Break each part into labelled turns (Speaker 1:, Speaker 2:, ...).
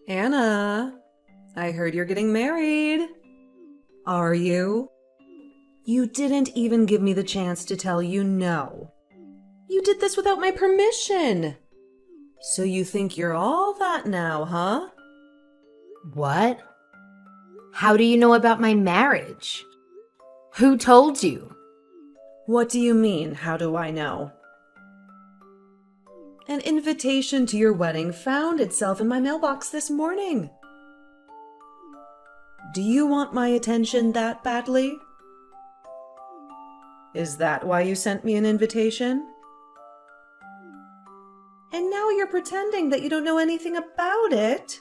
Speaker 1: Anna, I heard you're getting married. Are you? You didn't even give me the chance to tell you no. You did this without my permission. So you think you're all that now, huh?
Speaker 2: What? How do you know about my marriage? Who told you?
Speaker 1: What do you mean, how do I know? An invitation to your wedding found itself in my mailbox this morning. Do you want my attention that badly? Is that why you sent me an invitation? And now you're pretending that you don't know anything about it?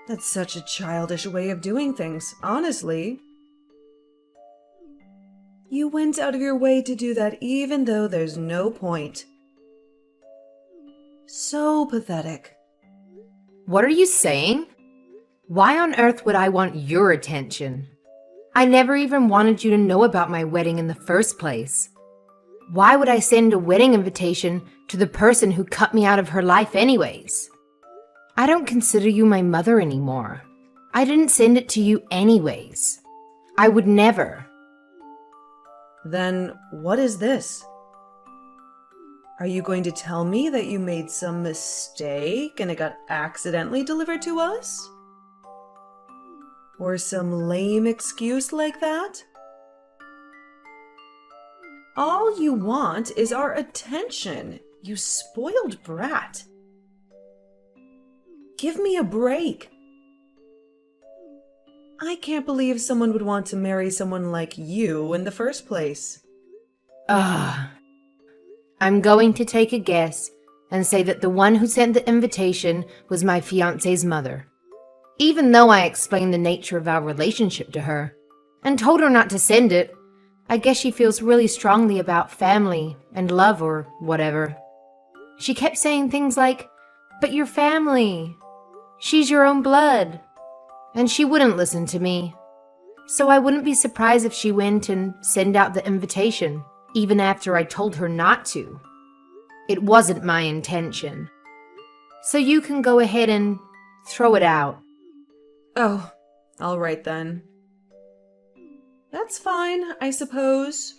Speaker 1: That's such a childish way of doing things, honestly. You went out of your way to do that even though there's no point. So pathetic.
Speaker 2: What are you saying? Why on earth would I want your attention? I never even wanted you to know about my wedding in the first place. Why would I send a wedding invitation to the person who cut me out of her life anyways? I don't consider you my mother anymore. I didn't send it to you anyways. I would never.
Speaker 1: Then what is this? Are you going to tell me that you made some mistake and it got accidentally delivered to us? Or some lame excuse like that? All you want is our attention, you spoiled brat. Give me a break. I can't believe someone would want to marry someone like you in the first place.
Speaker 2: I'm going to take a guess and say that the one who sent the invitation was my fiancé's mother. Even though I explained the nature of our relationship to her and told her not to send it, I guess she feels really strongly about family and love or whatever. She kept saying things like, "But you're family. She's your own blood." And she wouldn't listen to me. So I wouldn't be surprised if she went and sent out the invitation, even after I told her not to. It wasn't my intention. So you can go ahead and throw it out.
Speaker 1: Oh, all right then. That's fine, I suppose.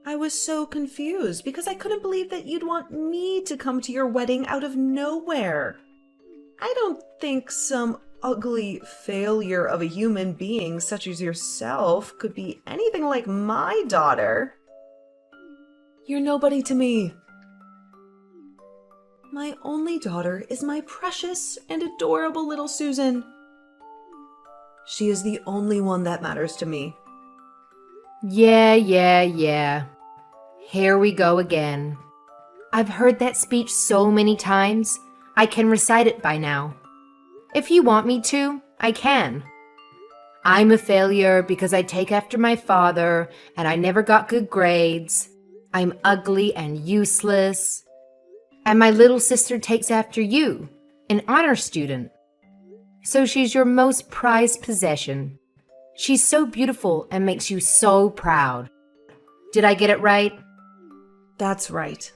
Speaker 1: I was so confused because I couldn't believe that you'd want me to come to your wedding out of nowhere. I don't think some ugly failure of a human being such as yourself could be anything like my daughter. You're nobody to me. My only daughter is my precious and adorable little Susan. She is the only one that matters to me.
Speaker 2: Yeah. Here we go again. I've heard that speech so many times, I can recite it by now. If you want me to, I can. I'm a failure because I take after my father and I never got good grades. I'm ugly and useless. And my little sister takes after you, an honor student. So she's your most prized possession. She's so beautiful and makes you so proud. Did I get it right?
Speaker 1: That's right.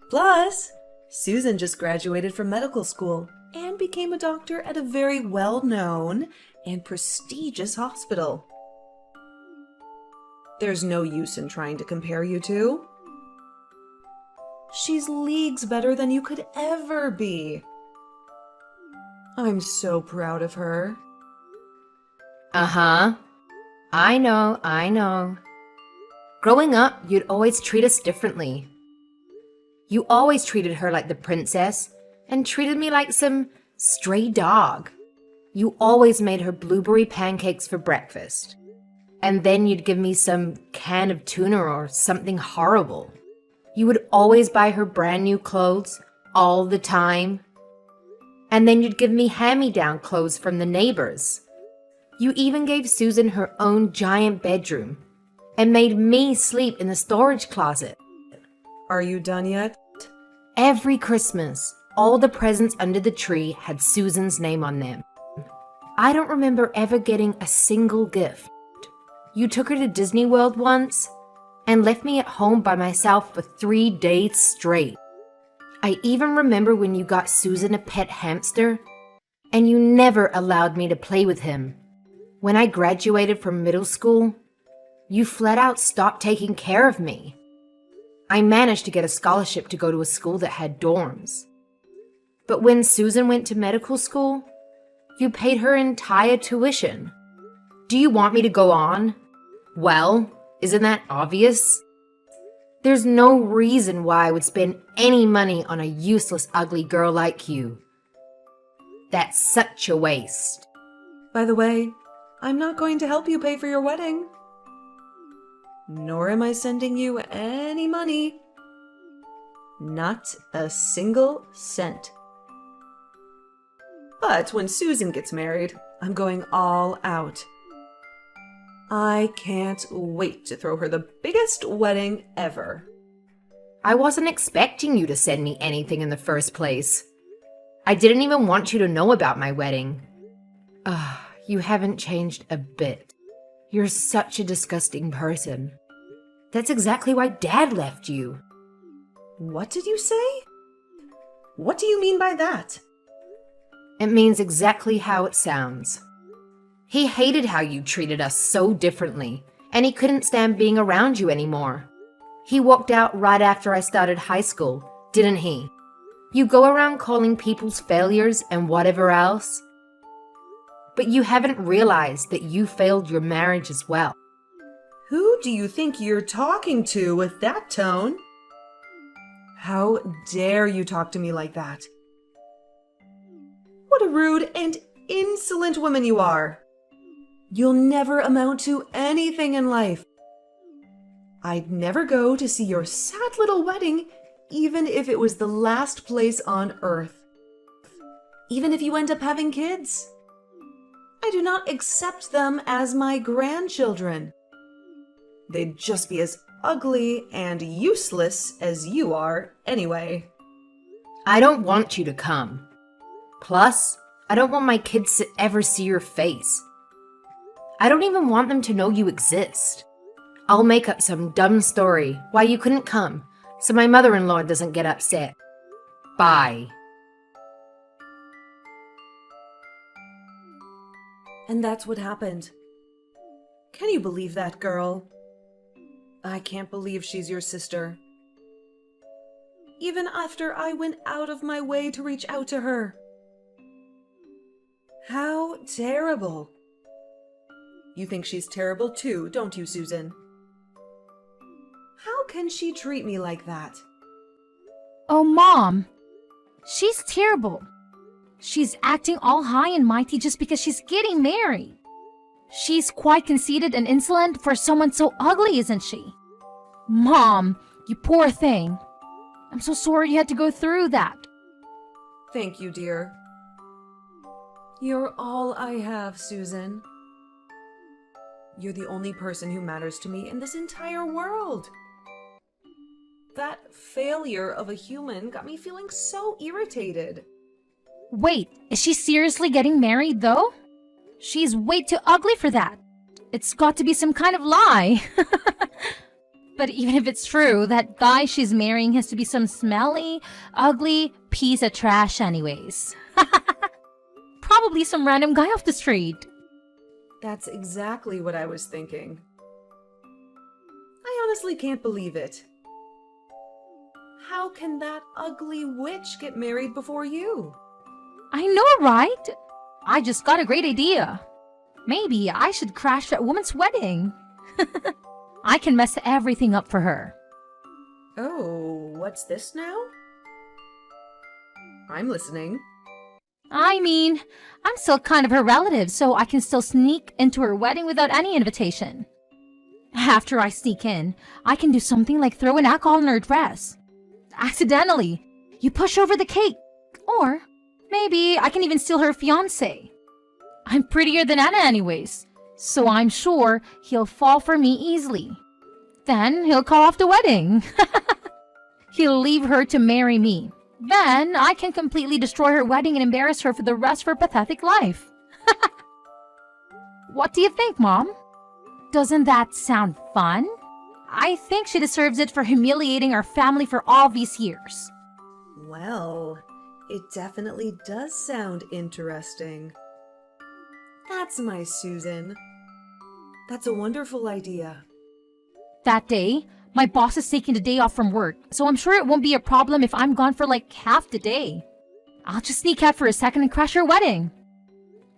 Speaker 1: Plus, Susan just graduated from medical school and became a doctor at a very well-known and prestigious hospital. There's no use in trying to compare you two. She's leagues better than you could ever be. I'm so proud of her.
Speaker 2: Uh-huh. I know. Growing up, you'd always treat us differently. You always treated her like the princess and treated me like some stray dog. You always made her blueberry pancakes for breakfast. And then you'd give me some can of tuna or something horrible. You would always buy her brand new clothes all the time. And then you'd give me hand-me-down clothes from the neighbors. You even gave Susan her own giant bedroom and made me sleep in the storage closet.
Speaker 1: Are you done yet?
Speaker 2: Every Christmas, all the presents under the tree had Susan's name on them. I don't remember ever getting a single gift. You took her to Disney World once and left me at home by myself for 3 days straight. I even remember when you got Susan a pet hamster, and you never allowed me to play with him. When I graduated from middle school, you flat out stopped taking care of me. I managed to get a scholarship to go to a school that had dorms. But when Susan went to medical school, you paid her entire tuition. Do you want me to go on? Well, isn't that obvious? There's no reason why I would spend any money on a useless, ugly girl like you. That's such a waste.
Speaker 1: By the way, I'm not going to help you pay for your wedding. Nor am I sending you any money. Not a single cent. But when Susan gets married, I'm going all out. I can't wait to throw her the biggest wedding ever.
Speaker 2: I wasn't expecting you to send me anything in the first place. I didn't even want you to know about my wedding. You haven't changed a bit. You're such a disgusting person. That's exactly why Dad left you.
Speaker 1: What did you say? What do you mean by that?
Speaker 2: It means exactly how it sounds. He hated how you treated us so differently, and he couldn't stand being around you anymore. He walked out right after I started high school, didn't he? You go around calling people's failures and whatever else. But you haven't realized that you failed your marriage as well.
Speaker 1: Who do you think you're talking to with that tone? How dare you talk to me like that? What a rude and insolent woman you are. You'll never amount to anything in life. I'd never go to see your sad little wedding, even if it was the last place on earth. Even if you end up having kids. I do not accept them as my grandchildren. They'd just be as ugly and useless as you are anyway.
Speaker 2: I don't want you to come. Plus, I don't want my kids to ever see your face. I don't even want them to know you exist. I'll make up some dumb story why you couldn't come, so my mother-in-law doesn't get upset. Bye.
Speaker 1: And that's what happened. Can you believe that, girl? I can't believe she's your sister. Even after I went out of my way to reach out to her. How terrible. You think she's terrible too, don't you, Susan? How can she treat me like that?
Speaker 3: Oh, Mom. She's terrible. She's acting all high and mighty just because she's getting married. She's quite conceited and insolent for someone so ugly, isn't she? Mom, you poor thing. I'm so sorry you had to go through that.
Speaker 1: Thank you, dear. You're all I have, Susan. You're the only person who matters to me in this entire world. That failure of a human got me feeling so irritated.
Speaker 3: Wait, is she seriously getting married, though? She's way too ugly for that. It's got to be some kind of lie. But even if it's true, that guy she's marrying has to be some smelly, ugly piece of trash anyways. Probably some random guy off the street.
Speaker 1: That's exactly what I was thinking. I honestly can't believe it. How can that ugly witch get married before you?
Speaker 3: I know, right? I just got a great idea. Maybe I should crash that woman's wedding. I can mess everything up for her.
Speaker 1: Oh, what's this now? I'm listening.
Speaker 3: I mean, I'm still kind of her relative, so I can still sneak into her wedding without any invitation. After I sneak in, I can do something like throw in alcohol in her dress. Accidentally. You push over the cake. Or maybe I can even steal her fiancé. I'm prettier than Anna anyways, so I'm sure he'll fall for me easily. Then he'll call off the wedding. He'll leave her to marry me. Then I can completely destroy her wedding and embarrass her for the rest of her pathetic life. What do you think, Mom? Doesn't that sound fun? I think she deserves it for humiliating our family for all these years.
Speaker 1: Well, it definitely does sound interesting. That's my Susan. That's a wonderful idea.
Speaker 3: That day, my boss is taking the day off from work, so I'm sure it won't be a problem if I'm gone for like half the day. I'll just sneak out for a second and crash her wedding.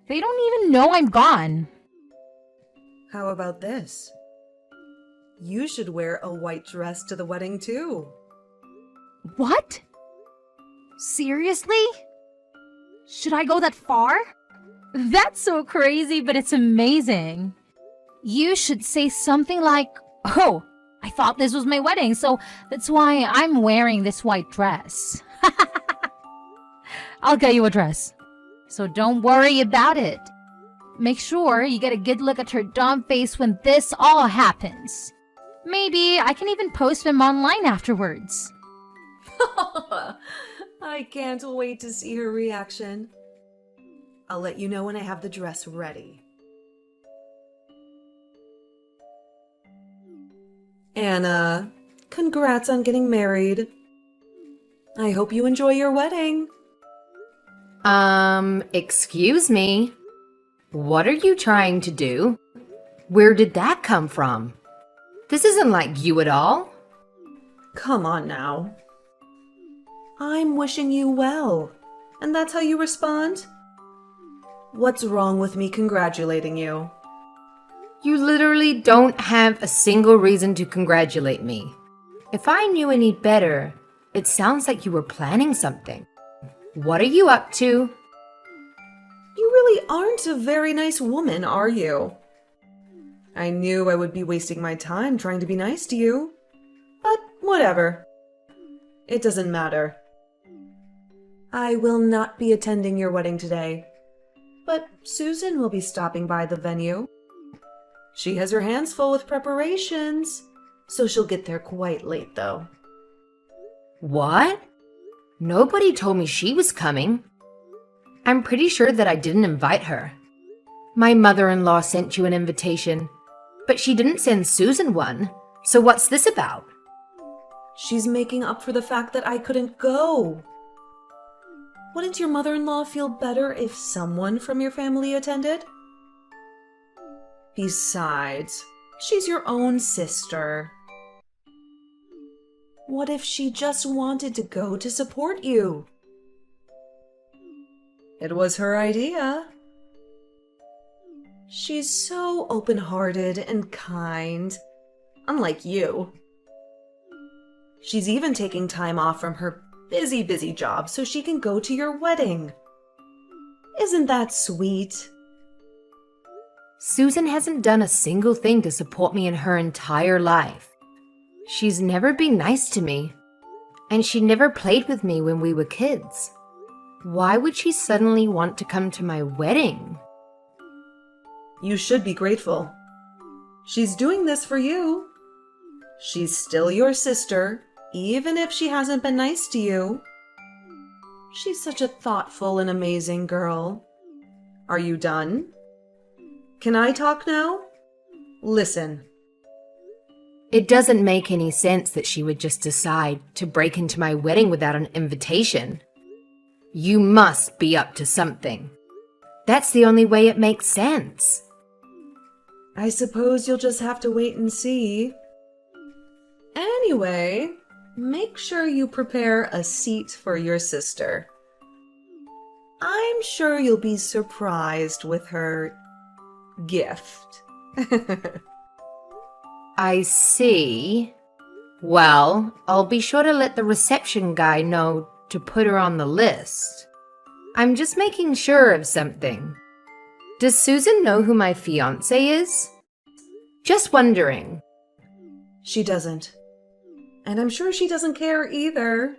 Speaker 3: They don't even know I'm gone.
Speaker 1: How about this? You should wear a white dress to the wedding too.
Speaker 3: What? Seriously? Should I go that far? That's so crazy, but it's amazing. You should say something like, "Oh, I thought this was my wedding, so that's why I'm wearing this white dress." I'll get you a dress. So don't worry about it. Make sure you get a good look at her dumb face when this all happens. Maybe I can even post them online afterwards.
Speaker 1: I can't wait to see her reaction. I'll let you know when I have the dress ready. Anna, congrats on getting married. I hope you enjoy your wedding.
Speaker 2: Excuse me. What are you trying to do? Where did that come from? This isn't like you at all.
Speaker 1: Come on now. I'm wishing you well, and that's how you respond? What's wrong with me congratulating you?
Speaker 2: You literally don't have a single reason to congratulate me. If I knew any better, it sounds like you were planning something. What are you up to?
Speaker 1: You really aren't a very nice woman, are you? I knew I would be wasting my time trying to be nice to you. But whatever. It doesn't matter. I will not be attending your wedding today. But Susan will be stopping by the venue. She has her hands full with preparations, so she'll get there quite late, though.
Speaker 2: What? Nobody told me she was coming. I'm pretty sure that I didn't invite her. My mother-in-law sent you an invitation, but she didn't send Susan one. So what's this about?
Speaker 1: She's making up for the fact that I couldn't go. Wouldn't your mother-in-law feel better if someone from your family attended? Besides, she's your own sister. What if she just wanted to go to support you? It was her idea. She's so open-hearted and kind, unlike you. She's even taking time off from her busy job so she can go to your wedding. Isn't that sweet?
Speaker 2: Susan hasn't done a single thing to support me in her entire life. She's never been nice to me, and she never played with me when we were kids. Why would she suddenly want to come to my wedding?
Speaker 1: You should be grateful. She's doing this for you. She's still your sister, even if she hasn't been nice to you. She's such a thoughtful and amazing girl. Are you done? Can I talk now? Listen.
Speaker 2: It doesn't make any sense that she would just decide to break into my wedding without an invitation. You must be up to something. That's the only way it makes sense.
Speaker 1: I suppose you'll just have to wait and see. Anyway, make sure you prepare a seat for your sister. I'm sure you'll be surprised with her gift.
Speaker 2: I see. Well, I'll be sure to let the reception guy know to put her on the list. I'm just making sure of something. Does Susan know who my fiancé is? Just wondering.
Speaker 1: She doesn't. And I'm sure she doesn't care either.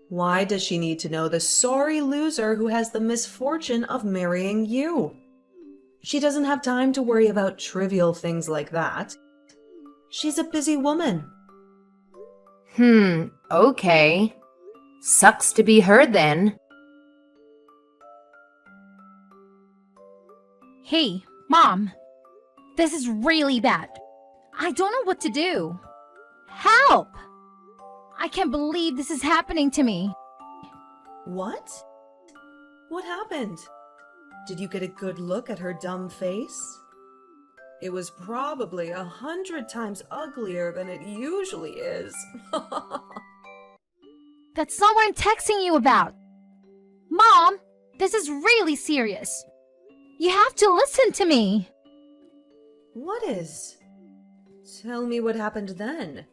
Speaker 1: Why does she need to know the sorry loser who has the misfortune of marrying you? She doesn't have time to worry about trivial things like that. She's a busy woman.
Speaker 2: Okay. Sucks to be her then.
Speaker 3: Hey, Mom. This is really bad. I don't know what to do. Help! I can't believe this is happening to me.
Speaker 1: What? What happened? Did you get a good look at her dumb face? It was probably 100 times uglier than it usually is.
Speaker 3: That's not what I'm texting you about. Mom, this is really serious. You have to listen to me.
Speaker 1: What is? Tell me what happened then.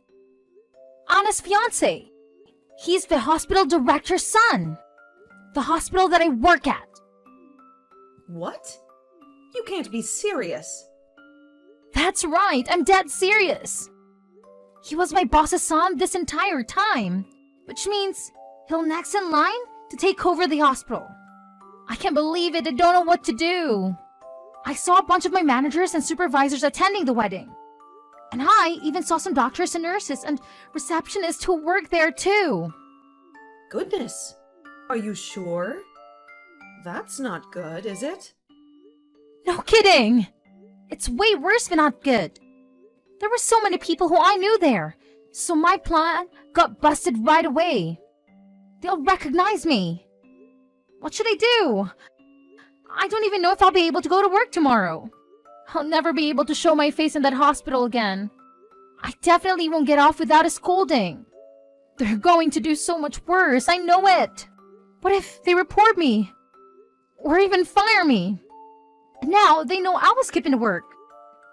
Speaker 3: Anna's fiance. He's the hospital director's son. The hospital that I work at.
Speaker 1: What? You can't be serious.
Speaker 3: That's right, I'm dead serious. He was my boss's son this entire time, which means he'll next in line to take over the hospital. I can't believe it, I don't know what to do. I saw a bunch of my managers and supervisors attending the wedding. And I even saw some doctors and nurses and receptionists who work there too.
Speaker 1: Goodness. Are you sure? That's not good, is it?
Speaker 3: No kidding! It's way worse than not good. There were so many people who I knew there, so my plan got busted right away. They'll recognize me. What should I do? I don't even know if I'll be able to go to work tomorrow. I'll never be able to show my face in that hospital again. I definitely won't get off without a scolding. They're going to do so much worse, I know it. What if they report me? Or even fire me? Now they know I was skipping to work.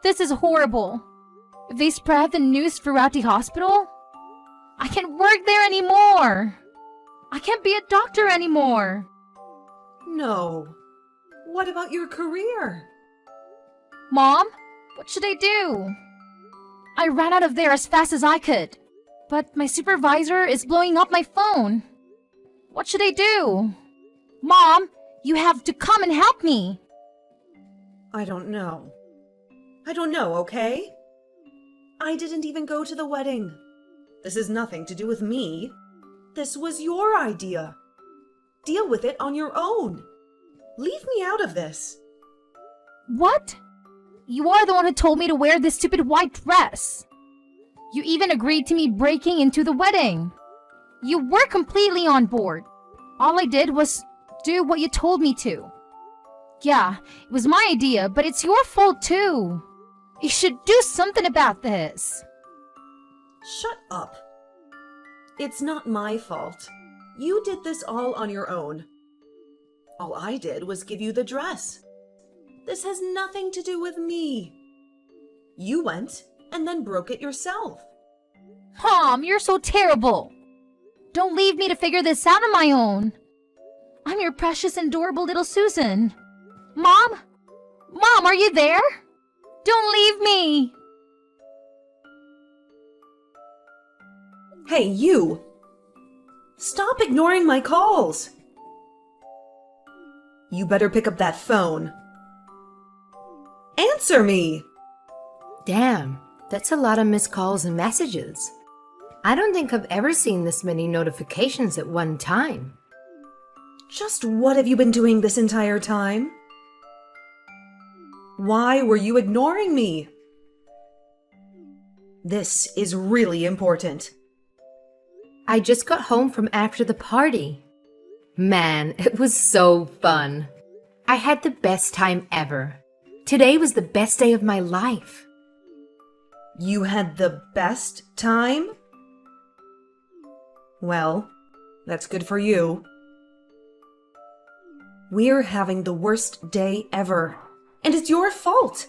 Speaker 3: This is horrible. If they spread the news throughout the hospital, I can't work there anymore. I can't be a doctor anymore.
Speaker 1: No. What about your career?
Speaker 3: Mom, what should I do? I ran out of there as fast as I could, but my supervisor is blowing up my phone. What should I do? Mom, you have to come and help me.
Speaker 1: I don't know. I don't know, okay? I didn't even go to the wedding. This has nothing to do with me. This was your idea. Deal with it on your own. Leave me out of this.
Speaker 3: What? You are the one who told me to wear this stupid white dress. You even agreed to me breaking into the wedding. You were completely on board. All I did was do what you told me to. Yeah, it was my idea, but it's your fault too. You should do something about this.
Speaker 1: Shut up. It's not my fault. You did this all on your own. All I did was give you the dress. This has nothing to do with me. You went and then broke it yourself.
Speaker 3: Mom, you're so terrible. Don't leave me to figure this out on my own. I'm your precious, adorable little Susan. Mom? Mom, are you there? Don't leave me.
Speaker 1: Hey, you! Stop ignoring my calls! You better pick up that phone. Answer me!
Speaker 2: Damn, that's a lot of missed calls and messages. I don't think I've ever seen this many notifications at one time.
Speaker 1: Just what have you been doing this entire time? Why were you ignoring me? This is really important.
Speaker 2: I just got home from after the party. Man, it was so fun. I had the best time ever. Today was the best day of my life.
Speaker 1: You had the best time? Well, that's good for you. We're having the worst day ever, and it's your fault.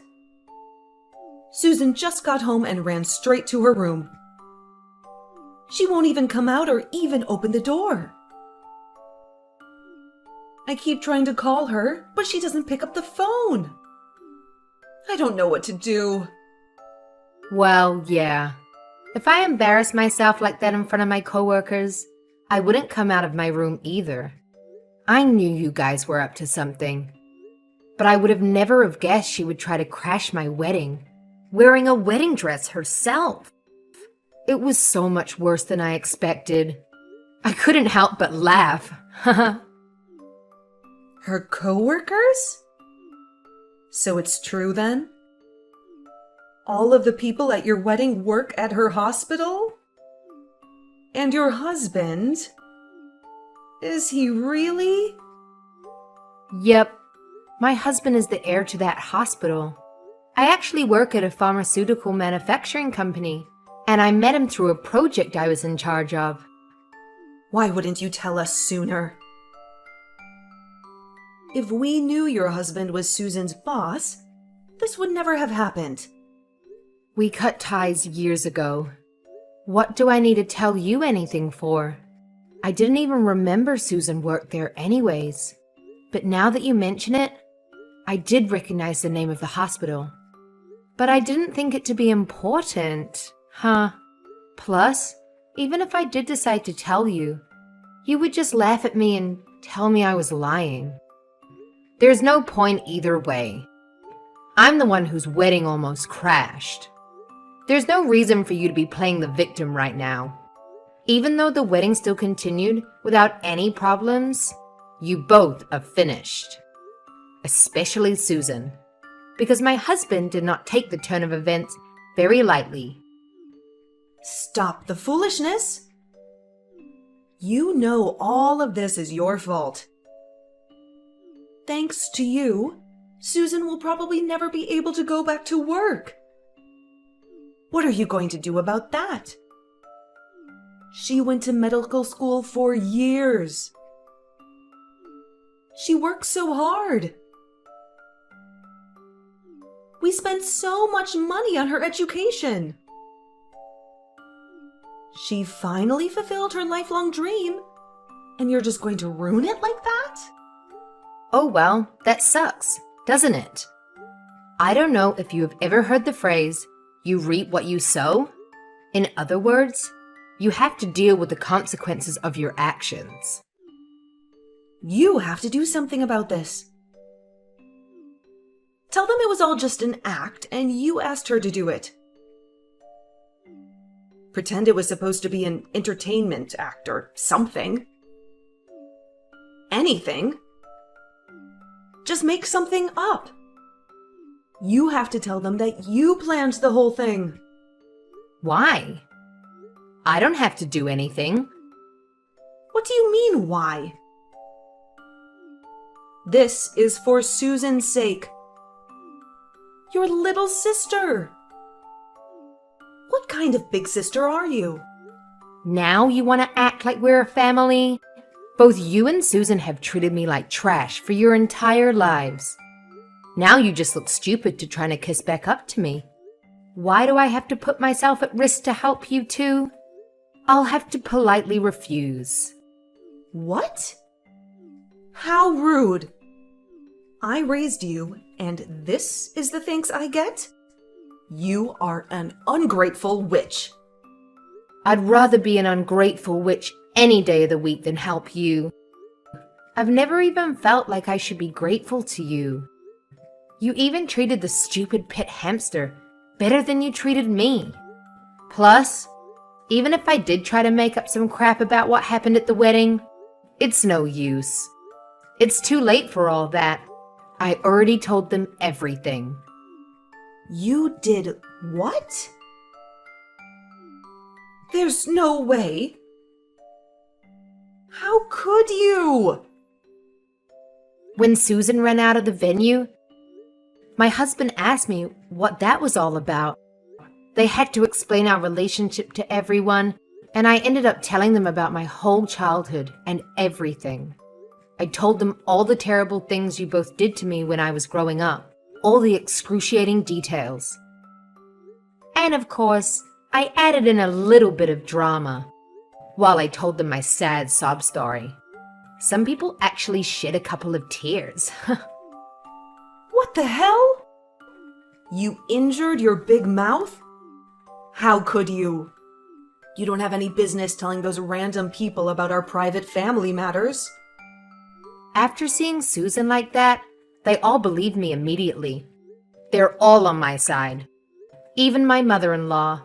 Speaker 1: Susan just got home and ran straight to her room. She won't even come out or even open the door. I keep trying to call her, but she doesn't pick up the phone. I don't know what to do.
Speaker 2: Well, yeah. If I embarrassed myself like that in front of my coworkers, I wouldn't come out of my room either. I knew you guys were up to something. But I would have never have guessed she would try to crash my wedding, wearing a wedding dress herself. It was so much worse than I expected. I couldn't help but laugh.
Speaker 1: Her coworkers? So it's true then? All of the people at your wedding work at her hospital? And your husband? Is he really?
Speaker 2: Yep. My husband is the heir to that hospital. I actually work at a pharmaceutical manufacturing company, and I met him through a project I was in charge of.
Speaker 1: Why wouldn't you tell us sooner? If we knew your husband was Susan's boss, this would never have happened.
Speaker 2: We cut ties years ago. What do I need to tell you anything for? I didn't even remember Susan worked there anyways. But now that you mention it, I did recognize the name of the hospital. But I didn't think it to be important, huh? Plus, even if I did decide to tell you, you would just laugh at me and tell me I was lying. There's no point either way. I'm the one whose wedding almost crashed. There's no reason for you to be playing the victim right now. Even though the wedding still continued without any problems, you both are finished. Especially Susan, because my husband did not take the turn of events very lightly.
Speaker 1: Stop the foolishness! You know all of this is your fault. Thanks to you, Susan will probably never be able to go back to work. What are you going to do about that? She went to medical school for years. She worked so hard. We spent so much money on her education. She finally fulfilled her lifelong dream, and you're just going to ruin it like that?
Speaker 2: Oh well, that sucks, doesn't it? I don't know if you have ever heard the phrase, you reap what you sow? In other words, you have to deal with the consequences of your actions.
Speaker 1: You have to do something about this. Tell them it was all just an act and you asked her to do it. Pretend it was supposed to be an entertainment act or something. Anything. Just make something up. You have to tell them that you planned the whole thing.
Speaker 2: Why? I don't have to do anything.
Speaker 1: What do you mean, why? This is for Susan's sake. Your little sister. What kind of big sister are you?
Speaker 2: Now you want to act like we're a family? Both you and Susan have treated me like trash for your entire lives. Now you just look stupid to trying to kiss back up to me. Why do I have to put myself at risk to help you two? I'll have to politely refuse.
Speaker 1: What? How rude. I raised you, and this is the thanks I get? You are an ungrateful witch.
Speaker 2: I'd rather be an ungrateful witch any day of the week than help you. I've never even felt like I should be grateful to you. You even treated the stupid pet hamster better than you treated me. Plus, even if I did try to make up some crap about what happened at the wedding, it's no use. It's too late for all that. I already told them everything.
Speaker 1: You did what? There's no way. How could you?
Speaker 2: When Susan ran out of the venue, my husband asked me what that was all about. They had to explain our relationship to everyone, and I ended up telling them about my whole childhood and everything. I told them all the terrible things you both did to me when I was growing up, all the excruciating details. And of course, I added in a little bit of drama while I told them my sad sob story. Some people actually shed a couple of tears.
Speaker 1: What the hell? You injured your big mouth? How could you? You don't have any business telling those random people about our private family matters.
Speaker 2: After seeing Susan like that, they all believed me immediately. They're all on my side. Even my mother-in-law.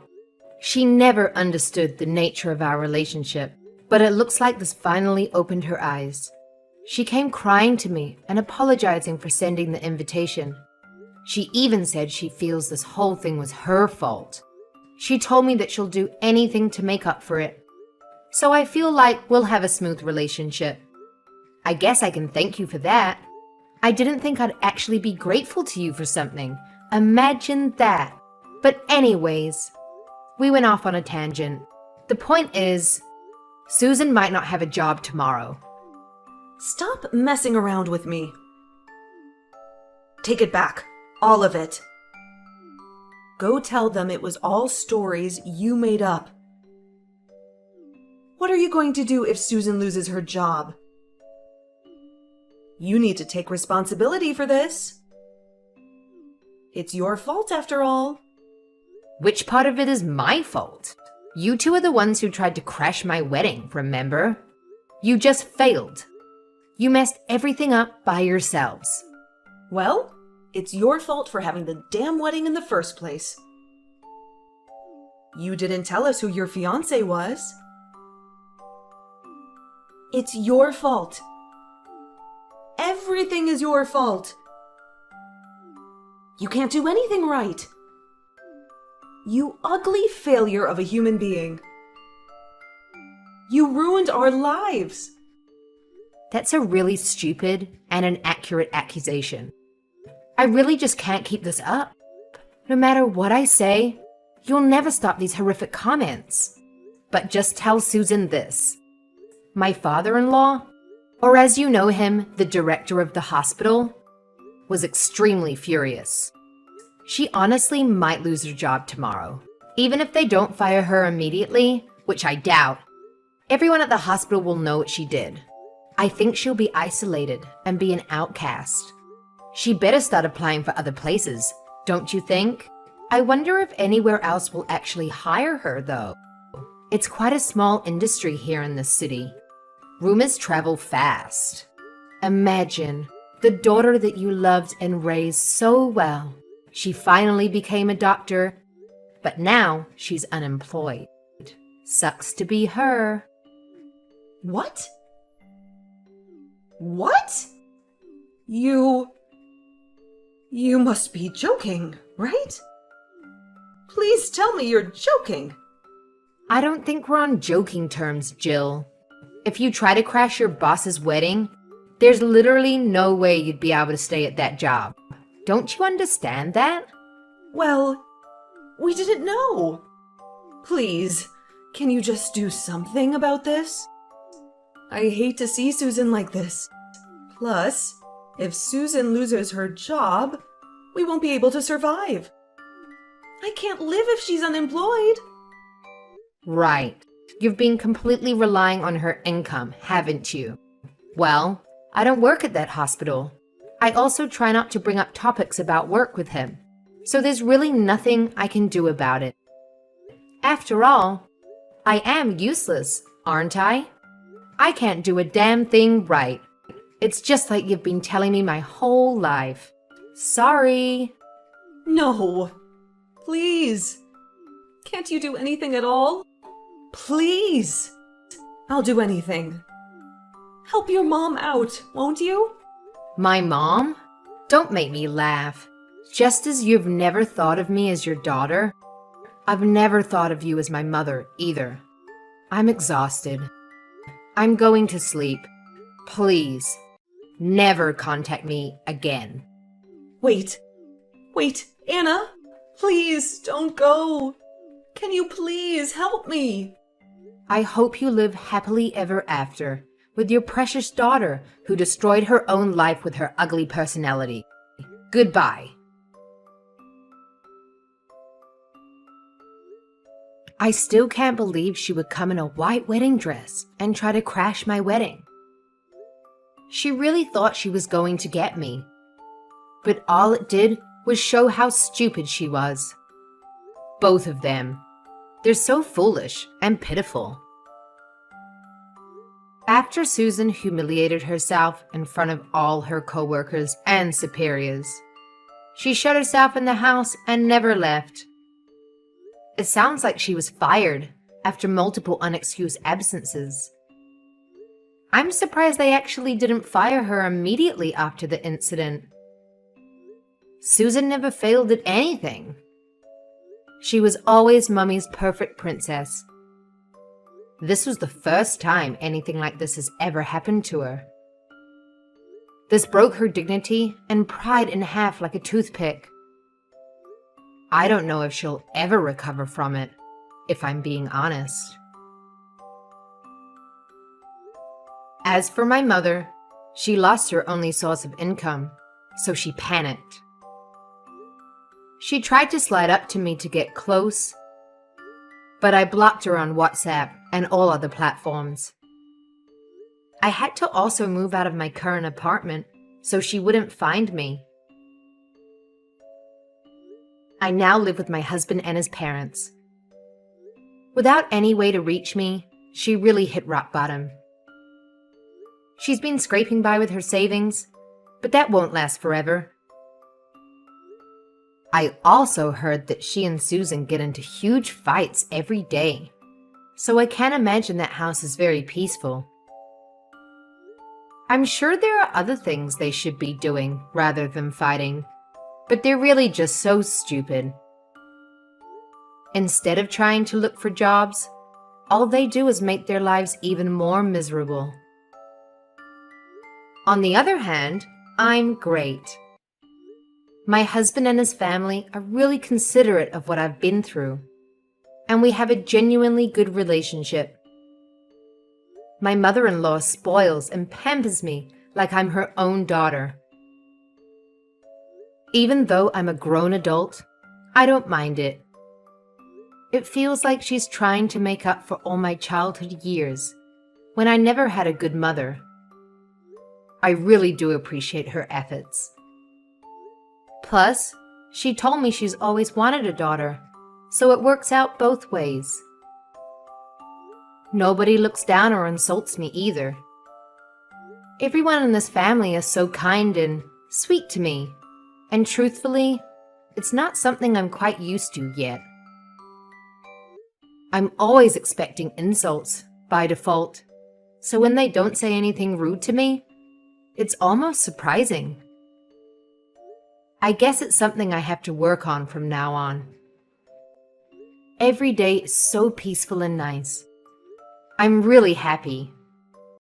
Speaker 2: She never understood the nature of our relationship, but it looks like this finally opened her eyes. She came crying to me and apologizing for sending the invitation. She even said she feels this whole thing was her fault. She told me that she'll do anything to make up for it. So I feel like we'll have a smooth relationship. I guess I can thank you for that. I didn't think I'd actually be grateful to you for something. Imagine that. But anyways, we went off on a tangent. The point is, Susan might not have a job tomorrow.
Speaker 1: Stop messing around with me. Take it back. All of it. Go tell them it was all stories you made up. What are you going to do if Susan loses her job? You need to take responsibility for this. It's your fault after all.
Speaker 2: Which part of it is my fault? You two are the ones who tried to crash my wedding, remember? You just failed. You messed everything up by yourselves.
Speaker 1: Well, it's your fault for having the damn wedding in the first place. You didn't tell us who your fiancé was. It's your fault. Everything is your fault. You can't do anything right. You ugly failure of a human being. You ruined our lives.
Speaker 2: That's a really stupid and inaccurate accusation. I really just can't keep this up. No matter what I say, you'll never stop these horrific comments. But just tell Susan this. My father-in-law, or as you know him, the director of the hospital, was extremely furious. She honestly might lose her job tomorrow. Even if they don't fire her immediately, which I doubt, everyone at the hospital will know what she did. I think she'll be isolated and be an outcast. She better start applying for other places, don't you think? I wonder if anywhere else will actually hire her, though. It's quite a small industry here in this city. Rumors travel fast. Imagine the daughter that you loved and raised so well. She finally became a doctor, but now she's unemployed. Sucks to be her.
Speaker 1: What? What? You must be joking, right? Please tell me you're joking.
Speaker 2: I don't think we're on joking terms, Jill. If you try to crash your boss's wedding, there's literally no way you'd be able to stay at that job. Don't you understand that?
Speaker 1: Well, we didn't know. Please, can you just do something about this? I hate to see Susan like this. Plus, if Susan loses her job, we won't be able to survive. I can't live if she's unemployed.
Speaker 2: Right. You've been completely relying on her income, haven't you? Well, I don't work at that hospital. I also try not to bring up topics about work with him, so there's really nothing I can do about it. After all, I am useless, aren't I? I can't do a damn thing right. It's just like you've been telling me my whole life. Sorry.
Speaker 1: No. Please. Can't you do anything at all? Please. I'll do anything. Help your mom out, won't you?
Speaker 2: My mom? Don't make me laugh. Just as you've never thought of me as your daughter, I've never thought of you as my mother either. I'm exhausted. I'm going to sleep. Please, never contact me again.
Speaker 1: Wait, Anna, please don't go. Can you please help me?
Speaker 2: I hope you live happily ever after with your precious daughter who destroyed her own life with her ugly personality. Goodbye. I still can't believe she would come in a white wedding dress and try to crash my wedding. She really thought she was going to get me, but all it did was show how stupid she was. Both of them. They're so foolish and pitiful. After Susan humiliated herself in front of all her coworkers and superiors, she shut herself in the house and never left. It sounds like she was fired after multiple unexcused absences. I'm surprised they actually didn't fire her immediately after the incident. Susan never failed at anything. She was always Mummy's perfect princess. This was the first time anything like this has ever happened to her. This broke her dignity and pride in half like a toothpick. I don't know if she'll ever recover from it, if I'm being honest. As for my mother, she lost her only source of income, so she panicked. She tried to slide up to me to get close, but I blocked her on WhatsApp and all other platforms. I had to also move out of my current apartment so she wouldn't find me. I now live with my husband and his parents. Without any way to reach me, she really hit rock bottom. She's been scraping by with her savings, but that won't last forever. I also heard that she and Susan get into huge fights every day, so I can't imagine that house is very peaceful. I'm sure there are other things they should be doing rather than fighting, but they're really just so stupid. Instead of trying to look for jobs, all they do is make their lives even more miserable. On the other hand, I'm great. My husband and his family are really considerate of what I've been through, and we have a genuinely good relationship. My mother-in-law spoils and pampers me like I'm her own daughter. Even though I'm a grown adult, I don't mind it. It feels like she's trying to make up for all my childhood years, when I never had a good mother. I really do appreciate her efforts. Plus, she told me she's always wanted a daughter, so it works out both ways. Nobody looks down or insults me either. Everyone in this family is so kind and sweet to me, and truthfully, it's not something I'm quite used to yet. I'm always expecting insults by default, so when they don't say anything rude to me, it's almost surprising. I guess it's something I have to work on from now on. Every day is so peaceful and nice. I'm really happy